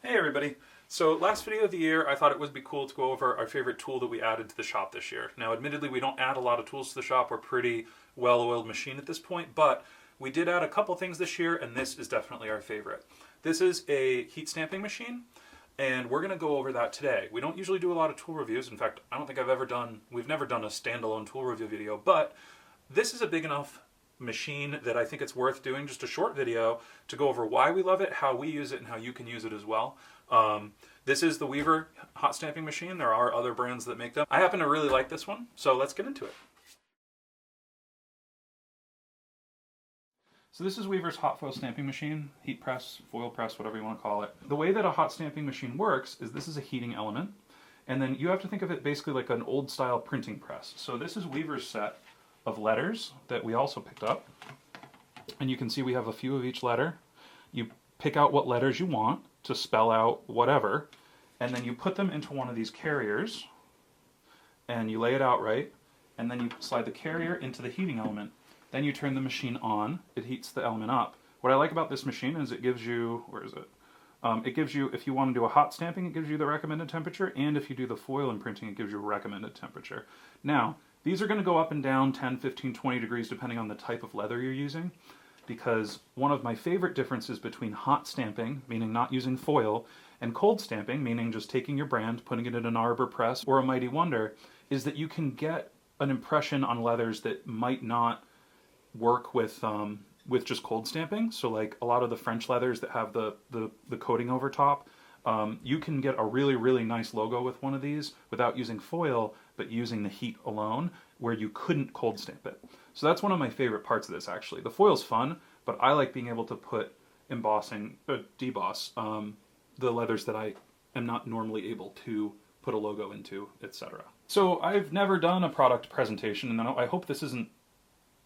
Hey everybody. So last video of the year, I thought it would be cool to go over our favorite tool that we added to the shop this year. Now admittedly, we don't add a lot of tools to the shop. We're a pretty well-oiled machine at this point, but we did add a couple things this year, and this is definitely our favorite. This is a heat stamping machine, and we're going to go over that today. We don't usually do a lot of tool reviews. In fact, I don't think we've never done a standalone tool review video, but this is a big enough machine that I think it's worth doing just a short video to go over why we love it, how we use it, and how you can use it as well. This is the Weaver hot stamping machine. There are other brands that make them. I happen to really like this one, so let's get into it. So this is Weaver's hot foil stamping machine, heat press, foil press, whatever you want to call it. The way that a hot stamping machine works is this is a heating element, and then you have to think of it basically like an old style printing press. So this is Weaver's set of letters that we also picked up, and you can see we have a few of each letter. You pick out what letters you want to spell out whatever, and then you put them into one of these carriers and you lay it out right, and then you slide the carrier into the heating element. Then you turn the machine on, it heats the element up. What I like about this machine is it gives you, where is it? It gives you, if you want to do a hot stamping, it gives you the recommended temperature, and if you do the foil imprinting, it gives you a recommended temperature. Now, these are going to go up and down 10, 15, 20 degrees depending on the type of leather you're using, because one of my favorite differences between hot stamping, meaning not using foil, and cold stamping, meaning just taking your brand, putting it in an Arbor press or a Mighty Wonder, is that you can get an impression on leathers that might not work with just cold stamping. So like a lot of the French leathers that have the coating over top, you can get a really, really nice logo with one of these without using foil, but using the heat alone, where you couldn't cold stamp it. So that's one of my favorite parts of this, actually. The foil's fun, but I like being able to put deboss the leathers that I am not normally able to put a logo into, etc. So I've never done a product presentation, and I hope this isn't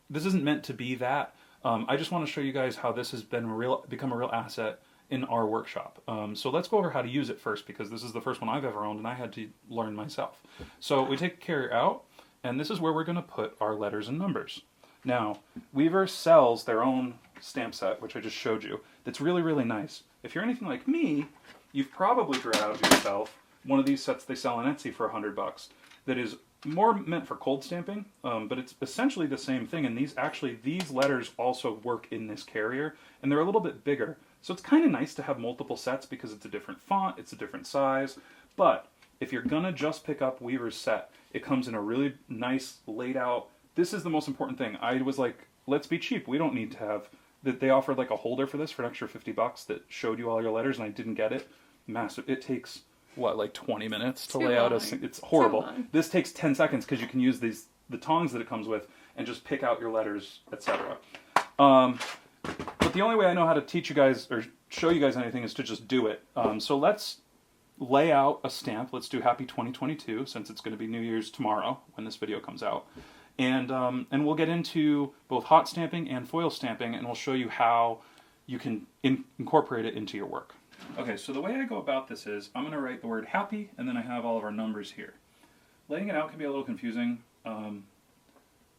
meant to be that. I just want to show you guys how this has become a real asset in our workshop. So let's go over how to use it first, because this is the first one I've ever owned and I had to learn myself. So we take the carrier out, and this is where we're going to put our letters and numbers. Now, Weaver sells their own stamp set, which I just showed you, that's really, really nice. If you're anything like me, you've probably grabbed yourself one of these sets they sell on Etsy for $100 that is more meant for cold stamping, but it's essentially the same thing, and these letters also work in this carrier, and they're a little bit bigger. So it's kind of nice to have multiple sets because it's a different font, it's a different size, but if you're gonna just pick up Weaver's set, it comes in a really nice laid out. This is the most important thing. I was like, let's be cheap. We don't need to have that. They offered like a holder for this for an extra $50 that showed you all your letters, and I didn't get it. Massive. It takes what, like 20 minutes to lay out a. It's horrible. This takes 10 seconds because you can use the tongs that it comes with and just pick out your letters, etc. But the only way I know how to teach you guys or show you guys anything is to just do it. So let's lay out a stamp. Let's do Happy 2022, since it's going to be New Year's tomorrow when this video comes out. And we'll get into both hot stamping and foil stamping, and we'll show you how you can incorporate it into your work. Okay, so the way I go about this is I'm going to write the word happy, and then I have all of our numbers here. Laying it out can be a little confusing,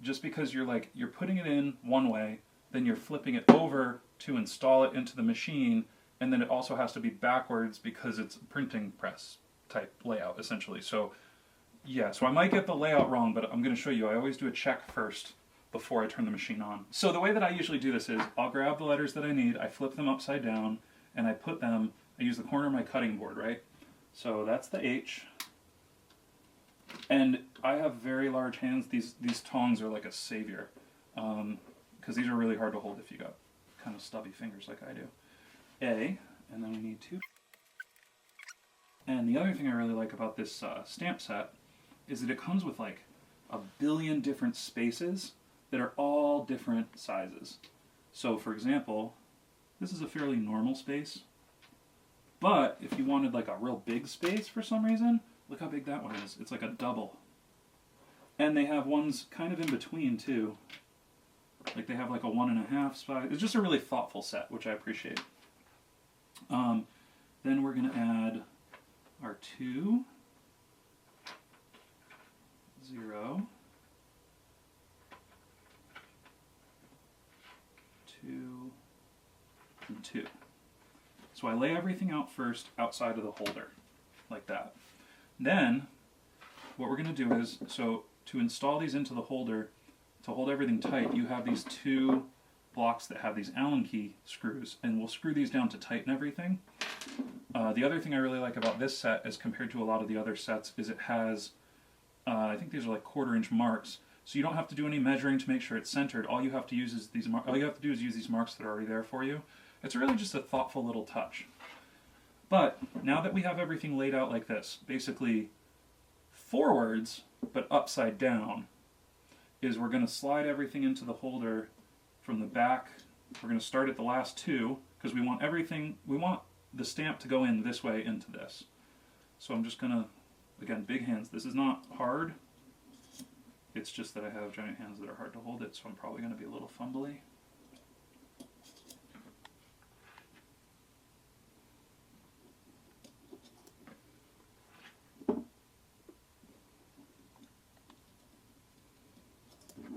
just because you're putting it in one way, then you're flipping it over to install it into the machine, and then it also has to be backwards because it's a printing press type layout, essentially. So yeah, so I might get the layout wrong, but I'm going to show you. I always do a check first before I turn the machine on. So the way that I usually do this is I'll grab the letters that I need, I flip them upside down, and I use the corner of my cutting board, right? So that's the H. And I have very large hands. These tongs are like a savior, because these are really hard to hold if you got kind of stubby fingers like I do. A, and then we need 2. And the other thing I really like about this stamp set is that it comes with like a billion different spaces that are all different sizes. So for example, this is a fairly normal space, but if you wanted like a real big space for some reason, look how big that one is. It's like a double. And they have ones kind of in between too. Like they have like a 1.5 size. It's just a really thoughtful set, which I appreciate. Then we're going to add our 2, 0, 2, and 2. So I lay everything out first outside of the holder, like that. Then, what we're going to do is, so to install these into the holder, to hold everything tight, you have these two blocks that have these Allen key screws, and we'll screw these down to tighten everything. The other thing I really like about this set, as compared to a lot of the other sets, is it has, I think these are like 1/4-inch marks, so you don't have to do any measuring to make sure it's centered. All you have to use is all you have to do is use these marks that are already there for you. It's really just a thoughtful little touch. But now that we have everything laid out like this, basically forwards but upside down, is we're going to slide everything into the holder from the back. We're going to start at the last two because we want the stamp to go in this way into this. So I'm just going to, again, big hands. This is not hard. It's just that I have giant hands that are hard to hold it, so I'm probably going to be a little fumbly.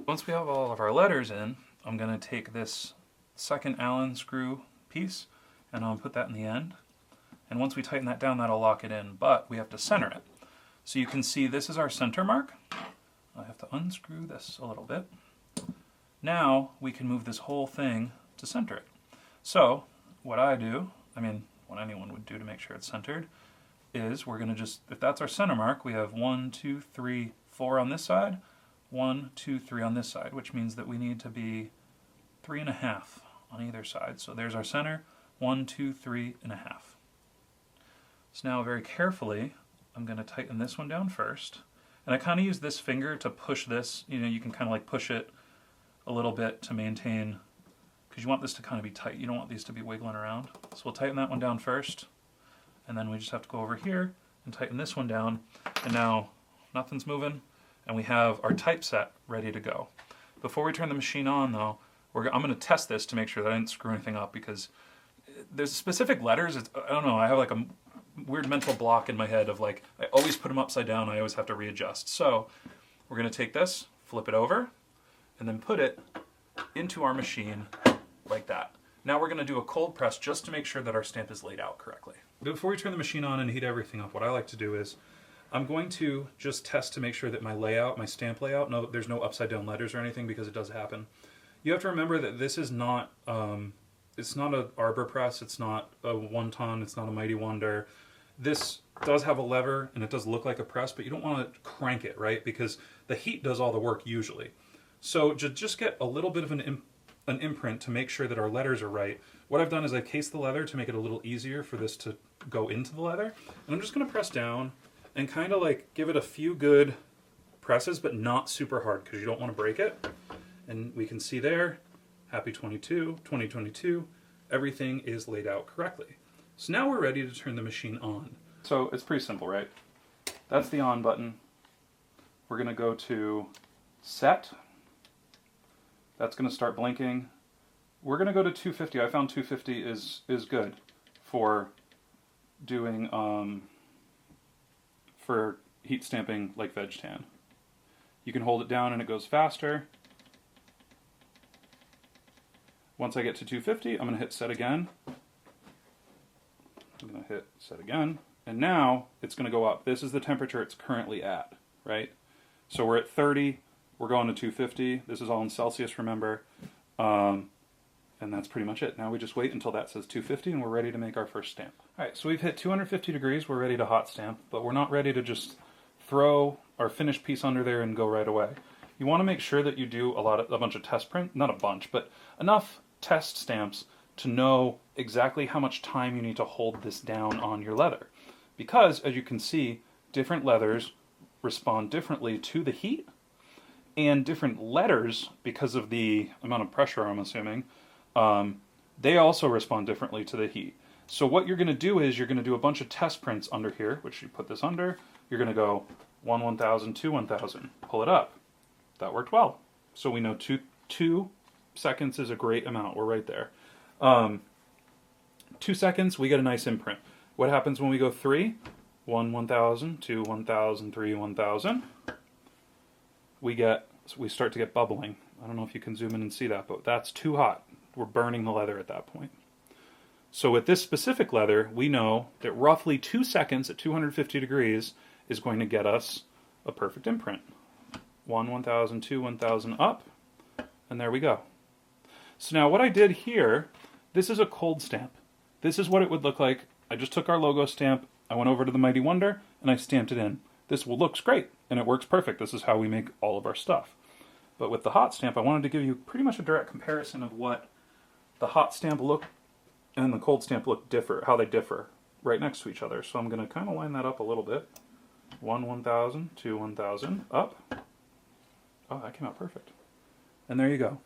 Once we have all of our letters in, I'm going to take this second Allen screw piece and I'll put that in the end. And once we tighten that down, that'll lock it in, but we have to center it. So you can see this is our center mark. I have to unscrew this a little bit. Now we can move this whole thing to center it. So what I do, I mean, what anyone would do to make sure it's centered, is we're going to just, if that's our center mark, we have 1, 2, 3, 4 on this side, 1, 2, 3 on this side, which means that we need to be 3.5 on either side. So there's our center, 1, 2, 3.5. So now very carefully, I'm going to tighten this one down first. And I kind of use this finger to push this. You know, you can kind of like push it a little bit to maintain, because you want this to kind of be tight. You don't want these to be wiggling around. So we'll tighten that one down first. And then we just have to go over here and tighten this one down. And now nothing's moving. And we have our typeset ready to go. Before we turn the machine on, though, I'm going to test this to make sure that I didn't screw anything up, because there's specific letters. I don't know, I have like a weird mental block in my head of like, I always put them upside down, I always have to readjust. So we're going to take this, flip it over, and then put it into our machine like that. Now we're going to do a cold press just to make sure that our stamp is laid out correctly. Before we turn the machine on and heat everything up, what I like to do is I'm going to just test to make sure that my layout, my stamp layout, there's no upside down letters or anything, because it does happen. You have to remember that this is not, it's not an arbor press, it's not a one-ton, it's not a Mighty Wonder. This does have a lever and it does look like a press, but you don't want to crank it, right? Because the heat does all the work usually. So just get a little bit of an imprint to make sure that our letters are right. What I've done is I've cased the leather to make it a little easier for this to go into the leather. And I'm just going to press down and kind of like give it a few good presses, but not super hard because you don't want to break it. And we can see there, Happy 2022, everything is laid out correctly. So now we're ready to turn the machine on. So it's pretty simple, right? That's the on button. We're going to go to set. That's going to start blinking. We're going to go to 250. I found 250 is good for doing for heat stamping like veg tan. You can hold it down and it goes faster. Once I get to 250, I'm going to hit set again. I'm going to hit set again. And now it's going to go up. This is the temperature it's currently at, right? So we're at 30. We're going to 250. This is all in Celsius, remember. And that's pretty much it. Now we just wait until that says 250 and we're ready to make our first stamp. All right, so we've hit 250 degrees. We're ready to hot stamp, but we're not ready to just throw our finished piece under there and go right away. You want to make sure that you do a bunch of test print, not a bunch, but enough test stamps to know exactly how much time you need to hold this down on your leather. Because, as you can see, different leathers respond differently to the heat, and different letters, because of the amount of pressure, I'm assuming, they also respond differently to the heat. So what you're going to do is you're going to do a bunch of test prints under here, which you put this under. You're going to go 1 1000, 2 1000, pull it up. That worked well. So we know two seconds is a great amount. We're right there. 2 seconds, we get a nice imprint. What happens when we go 3? 1 1000, 2 1000, 3 1000. We start to get bubbling. I don't know if you can zoom in and see that, but that's too hot. We're burning the leather at that point. So with this specific leather, we know that roughly 2 seconds at 250 degrees is going to get us a perfect imprint. 1,000, 2, 1,000 up, and there we go. So now what I did here, this is a cold stamp. This is what it would look like. I just took our logo stamp, I went over to the Mighty Wonder, and I stamped it in. This looks great, and it works perfect. This is how we make all of our stuff. But with the hot stamp, I wanted to give you pretty much a direct comparison of what the hot stamp look and the cold stamp look differ, how they differ right next to each other. So I'm going to kind of line that up a little bit. 1,000, 2, 1,000, up. Oh, that came out perfect. And there you go.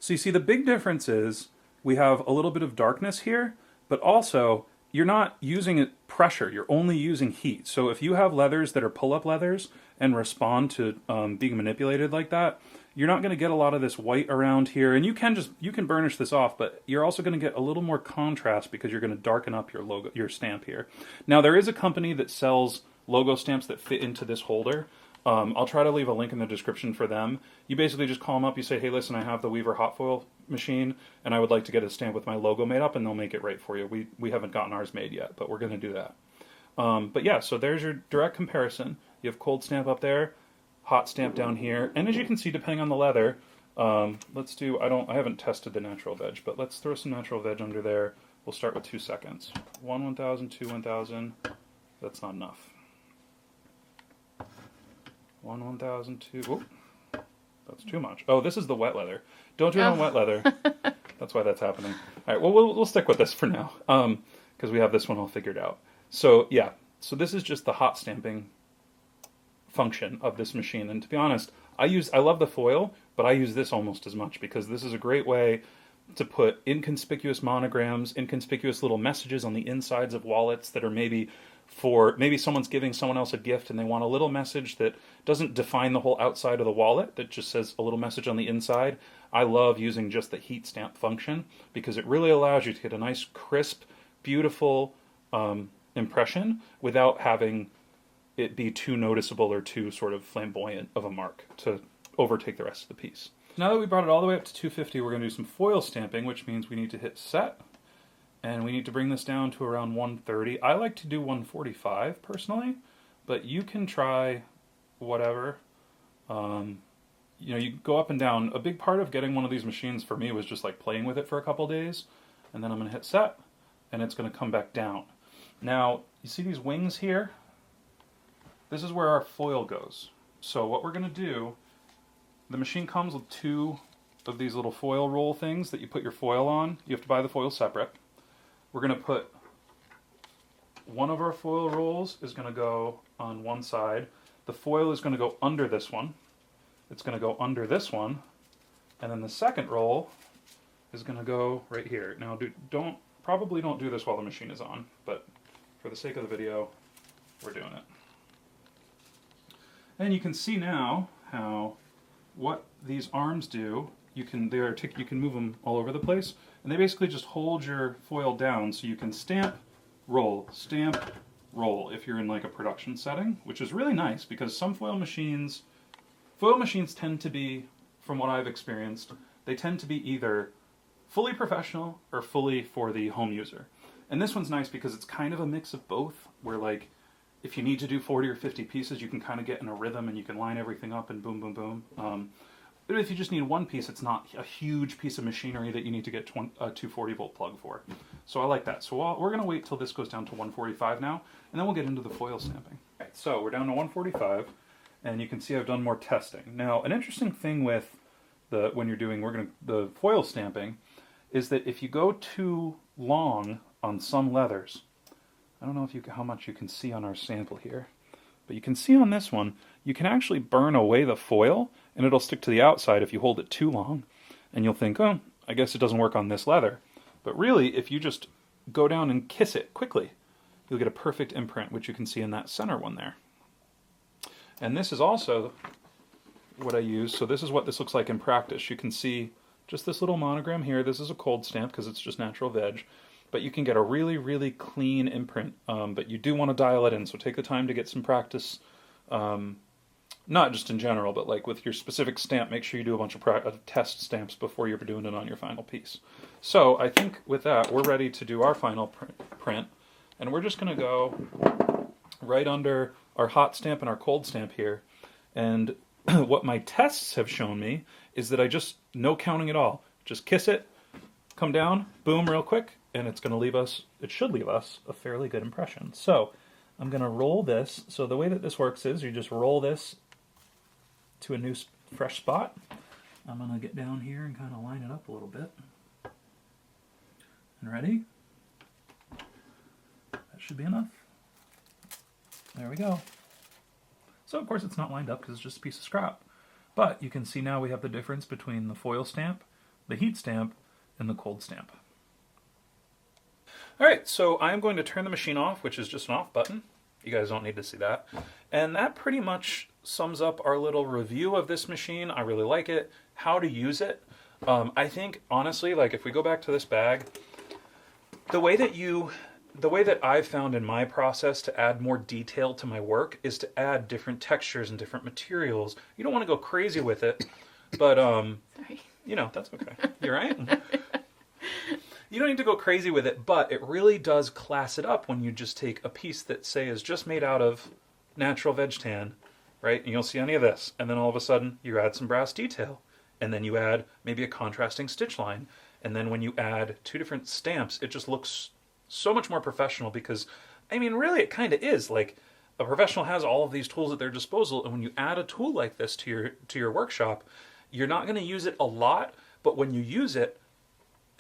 So you see the big difference is we have a little bit of darkness here, but also you're not using pressure, you're only using heat. So if you have leathers that are pull-up leathers and respond to being manipulated like that, you're not going to get a lot of this white around here, and you can burnish this off, but you're also going to get a little more contrast because you're going to darken up your logo, your stamp here. Now there is a company that sells logo stamps that fit into this holder. I'll try to leave a link in the description for them. You basically just call them up, you say, hey listen, I have the Weaver hot foil machine and I would like to get a stamp with my logo made up, and they'll make it right for you. We haven't gotten ours made yet, but we're going to do that. But yeah, so there's your direct comparison. You have cold stamp up there, hot stamp down here, and as you can see, depending on the leather, let's do, I haven't tested the natural veg, but let's throw some natural veg under there. We'll start with 2 seconds. 1,000, 2, 1,000. That's not enough. 1,000, 2. Oh, that's too much. Oh, this is the wet leather. Don't do it on wet leather. That's why that's happening. All right, well, we'll stick with this for now, because we have this one all figured out. So yeah, so this is just the hot stamping function of this machine. And to be honest, I love the foil, but I use this almost as much because this is a great way to put inconspicuous monograms, inconspicuous little messages on the insides of wallets that are maybe someone's giving someone else a gift and they want a little message that doesn't define the whole outside of the wallet, that just says a little message on the inside. I love using just the heat stamp function because it really allows you to get a nice, crisp, beautiful impression without having it be too noticeable or too sort of flamboyant of a mark to overtake the rest of the piece. Now that we brought it all the way up to 250, we're going to do some foil stamping, which means we need to hit set, and we need to bring this down to around 130. I like to do 145 personally, but you can try whatever. You go up and down. A big part of getting one of these machines for me was just like playing with it for a couple days, and then I'm going to hit set, and it's going to come back down. Now, you see these wings here? This is where our foil goes. So what we're going to do, the machine comes with 2 of these little foil roll things that you put your foil on. You have to buy the foil separate. We're going to put one of our foil rolls is going to go on one side. The foil is going to go under this one. It's going to go under this one. And then the second roll is going to go right here. Now, probably don't do this while the machine is on, but for the sake of the video, we're doing it. And you can see now how what these arms do. You can move them all over the place, and they basically just hold your foil down so you can stamp, roll if you're in like a production setting, which is really nice because some foil machines tend to be, from what I've experienced, they tend to be either fully professional or fully for the home user. And this one's nice because it's kind of a mix of both, where like if you need to do 40 or 50 pieces, you can kind of get in a rhythm and you can line everything up and boom, boom, boom. But if you just need one piece, it's not a huge piece of machinery that you need to get a 240 volt plug for. So I like that. So we're going to wait till this goes down to 145 now, and then we'll get into the foil stamping. All right, so we're down to 145, and you can see I've done more testing. Now, an interesting thing with when you're doing the foil stamping is that if you go too long on some leathers, I don't know how much you can see on our sample here, but you can see on this one, you can actually burn away the foil, and it'll stick to the outside if you hold it too long. And you'll think, oh, I guess it doesn't work on this leather. But really, if you just go down and kiss it quickly, you'll get a perfect imprint, which you can see in that center one there. And this is also what I use. So this is what this looks like in practice. You can see just this little monogram here. This is a cold stamp because it's just natural veg. But you can get a really, really clean imprint. But you do want to dial it in, so take the time to get some practice Not just in general, but like with your specific stamp, make sure you do a bunch of test stamps before you're doing it on your final piece. So I think with that, we're ready to do our final print. And we're just going to go right under our hot stamp and our cold stamp here. And what my tests have shown me is that I just, no counting at all, just kiss it, come down, boom, real quick, and it's going to leave us, it should leave us a fairly good impression. So I'm going to roll this. So the way that this works is you just roll this to a new fresh spot. I'm going to get down here and kind of line it up a little bit. And ready? That should be enough. There we go. So of course it's not lined up because it's just a piece of scrap. But you can see now we have the difference between the foil stamp, the heat stamp, and the cold stamp. Alright, so I'm going to turn the machine off, which is just an off button. You guys don't need to see that. And that pretty much sums up our little review of this machine. I really like it. How to use it. I think, honestly, like if we go back to this bag, the way that I've found in my process to add more detail to my work is to add different textures and different materials. You don't want to go crazy with it, but, Sorry. you know, that's okay. You're right. You don't need to go crazy with it, but it really does class it up when you just take a piece that, say, is just made out of natural veg tan, right? And you'll see any of this. And then all of a sudden, you add some brass detail. And then you add maybe a contrasting stitch line. And then when you add two different stamps, it just looks so much more professional because, I mean, really it kind of is. Like, a professional has all of these tools at their disposal, and when you add a tool like this to your workshop, you're not going to use it a lot, but when you use it,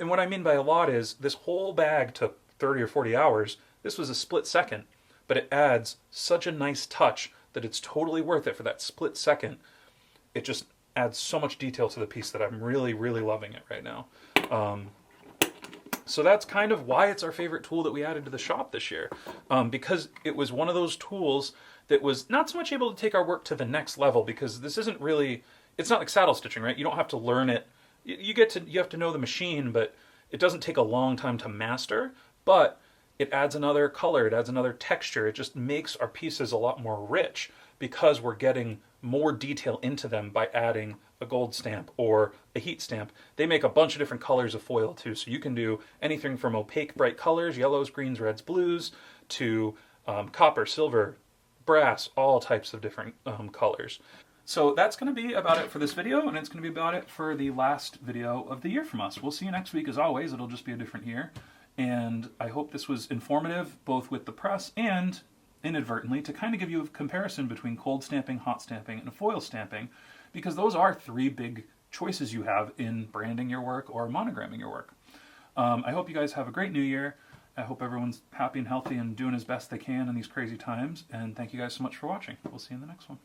and what I mean by a lot is this whole bag took 30 or 40 hours. This was a split second, but it adds such a nice touch that it's totally worth it for that split second. It just adds so much detail to the piece that I'm really, really loving it right now. So that's kind of why it's our favorite tool that we added to the shop this year, because it was one of those tools that was not so much able to take our work to the next level, because this isn't really, it's not like saddle stitching, right? You don't have to learn it. You have to know the machine, but it doesn't take a long time to master, but it adds another color, it adds another texture. It just makes our pieces a lot more rich because we're getting more detail into them by adding a gold stamp or a heat stamp. They make a bunch of different colors of foil too, so you can do anything from opaque bright colors, yellows, greens, reds, blues, to copper, silver, brass, all types of different colors. So that's going to be about it for this video, and it's going to be about it for the last video of the year from us. We'll see you next week as always. It'll just be a different year. And I hope this was informative, both with the press and inadvertently, to kind of give you a comparison between cold stamping, hot stamping, and foil stamping, because those are three big choices you have in branding your work or monogramming your work. I hope you guys have a great new year. I hope everyone's happy and healthy and doing as best they can in these crazy times. And thank you guys so much for watching. We'll see you in the next one.